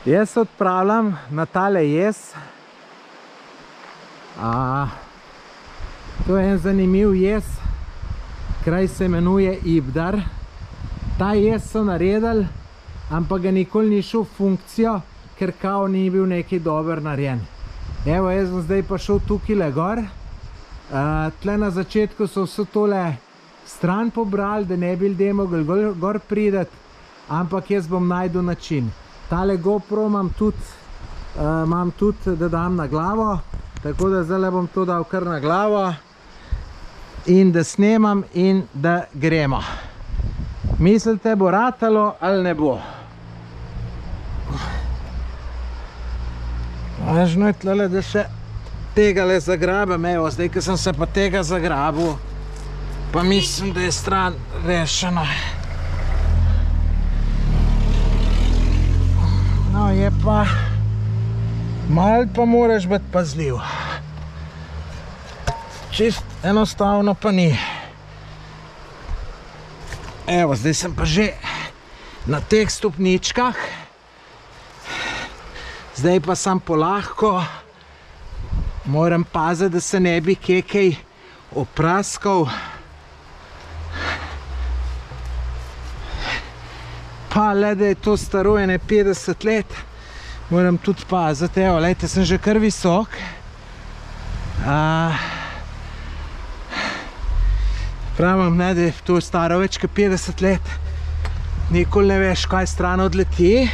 Jaz se odpravljam na tale jez. To je en zanimiv jez. Kraj se imenuje Ibdar. Ta jez so naredili, ampak ga nikoli ni šel v funkcijo, ker kao ni bil nekaj dober narejen. Evo, jaz sem zdaj pa šel tukaj gor. Tle na začetku so vse tole stran pobrali, da ne bi ljudje mogli gor prideti, ampak jaz bom najdel način. Tale GoPro imam tudi, da dam na glavo, tako da zdaj bom to dal kar na glavo in da snemam in da gremo. Mislite, bo ratalo ali ne bo? Važno je tlele, da še tega le zagrabam. Evo, zdaj, ko sem se pa tega zagrabil, pa mislim, da je stran rešena. No, je pa malo pa moraš biti pazljiv. Čist enostavno pa ni. Evo, zdaj sem pa že na teh stopničkah. Zdaj pa sam polahko. Moram paziti, da se ne bi kaj opraskal. Pa le, da je to staro ene 50 let, moram tudi paziti. Evo, lejte, sem že kar visok. Pravim, ne, da je to staro več kot 50 let. Nikoli ne veš, kaj stran odleti.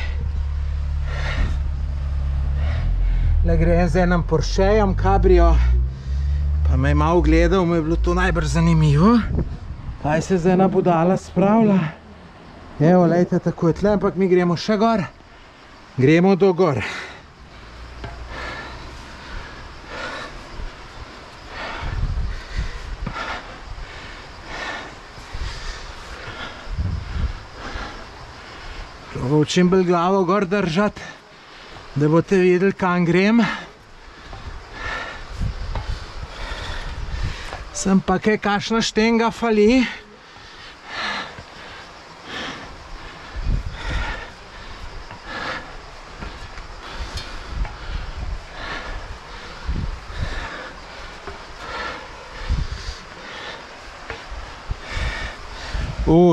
Le grem z enim Porschejem, Cabrio. Pa me je malo gledal, mu je bilo to najbrž zanimivo. Kaj se zdaj ena budala spravlja? Evo, lejte, tako je tle, ampak mi gremo še gor. Gremo do gor. Probam čim bolj glavo gor držati, da boste videli, kam grem. Sem pa kaj kakšna štenga fali.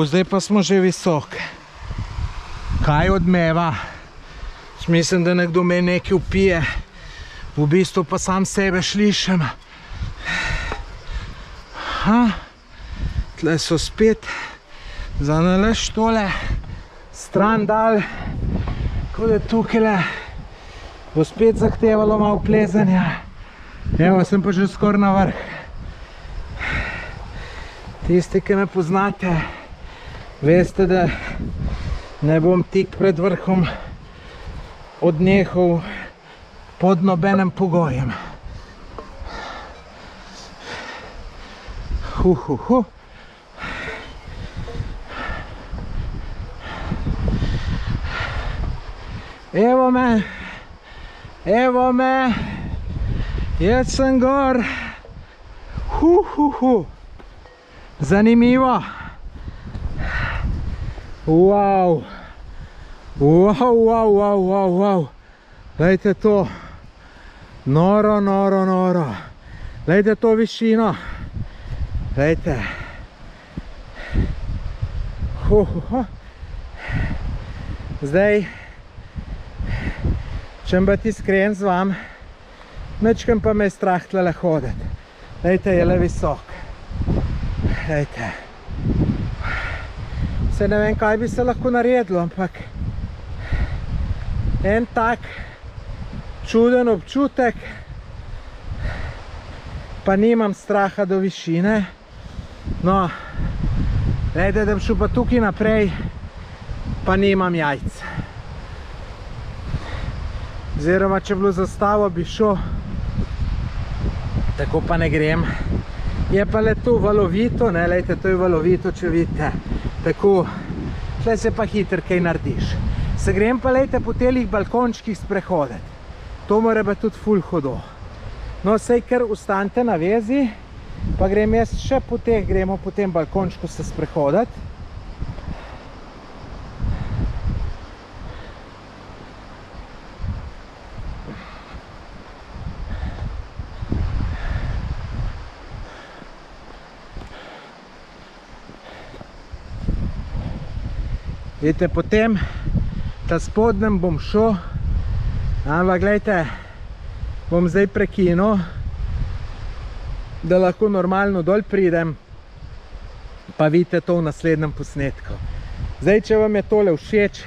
Zdaj pa smo že visok. Kaj odmeva? Mislim, da nekdo me nekaj vpije. V bistvu pa sam sebe slišim. Tle so spet zanalaš tole stran dal. Tako da tukaj bo spet zahtevalo malo plezanja. Evo, sem pa že skoraj na vrh. Tisti, ki me poznate, veste, da ne bom tik pred vrhom odnehal pod nobenem pogojem. Evo me, jaz sem gor. Zanimivo. Wow. Glejte to. Noro. Glejte to višino. Glejte. Zdaj, če biti iskren z vam, mečkam pa me je strah tle hoditi. Glejte, je le visok. Glejte. Se ne vem, kaj bi se lahko naredilo, ampak en tak čuden občutek, pa nimam straha do višine. No, glejte, da bi šel pa tukaj naprej, pa nimam jajc. Oziroma, če bi bilo zastavo, bi šel, tako pa ne grem. Je pa le to valovito, ne, lejte, to je valovito, če vidite. Tako, tle se pa hitro kaj narediš. Se grem pa, lejte, po telih balkončkih sprehoditi. To mora biti tudi ful hodo. No, sej kar ustanite na vezi, pa grem jaz še po teh, gremo po tem balkončku se sprehoditi. Vidite, potem ta spodnjem bom šel, ampak gledajte, bom zdaj prekinil, da lahko normalno dol pridem, pa vidite to v naslednjem posnetku. Zdaj, če vam je tole všeč,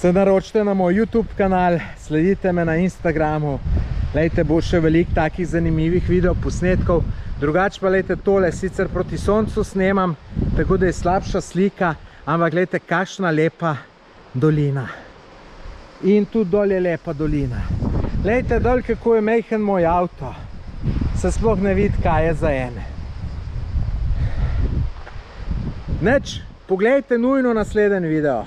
se naročite na moj YouTube kanal, sledite me na Instagramu, gledajte, bo še veliko takih zanimivih video posnetkov. Drugače pa gledajte, tole sicer proti soncu snemam, tako da je slabša slika, ampak gledajte, kakšna lepa dolina. In tudi dol je lepa dolina. Gledajte dol, kako je majhen moj avto. Se sploh ne vidi, kaj je za ene. Nič, pogledajte nujno naslednji video.